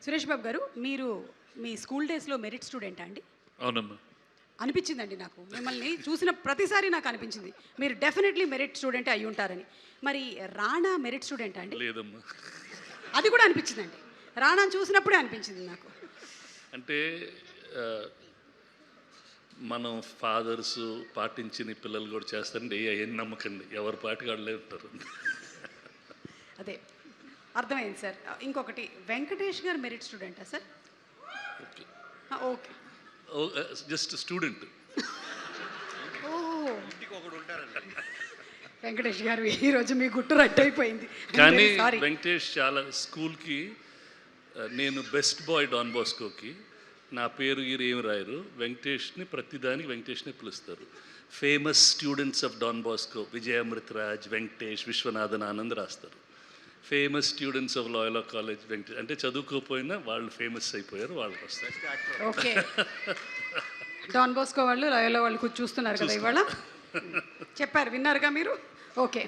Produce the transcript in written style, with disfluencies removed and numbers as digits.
సురేష్ బాబు గారు, మీరు మీ స్కూల్ డేస్లో మెరిట్ స్టూడెంటా అండి? అవునమ్మా. అనిపించిందండి నాకు. మిమ్మల్ని చూసిన ప్రతిసారి నాకు అనిపించింది మీరు డెఫినెట్లీ మెరిట్ స్టూడెంటే అయి ఉంటారని. మరి రాణా మెరిట్ స్టూడెంటా అండి? లేదమ్మా. అది కూడా అనిపించిందండి. రాణాని చూసినప్పుడే అనిపించింది నాకు. అంటే మనం ఫాదర్స్ పాటించిన పిల్లలు కూడా చేస్తారండి. అవన్నీ నమ్మకండి, ఎవరి పాటికి వాళ్ళే ఉంటారు. అదే అర్థమైంది సార్. ఇంకొకటి, వెంకటేష్ గారు మెరిట్ స్టూడెంటా sir? Okay, okay. Just student. ఓ, వెంకటేష్ గారు ఈరోజు మీ గుట్టు రట్టయిపోయింది. కానీ వెంకటేష్ చాలా స్కూల్కి, నేను బెస్ట్ బాయ్ డాన్ బాస్కోకి నా పేరు ఏమి రాయరు, వెంకటేష్ని ప్రతిదానికి వెంకటేష్ని పిలుస్తారు. Famous students of Don Bosco Vijay Amritraj, Venkatesh, Viswanathan, Anand రాస్తారు. Famous students of Loyola college Venkatesh. అంటే చదువుకోకపోయినా వాళ్ళు ఫేమస్ అయిపోయారు, వాళ్ళకి వస్తారు. ఓకే. డాన్ బాస్కో వాళ్ళు, లాయోలా వాళ్ళు చూస్తున్నారు కదా ఇవాళ. చెప్పారు, విన్నారుగా మీరు. ఓకే.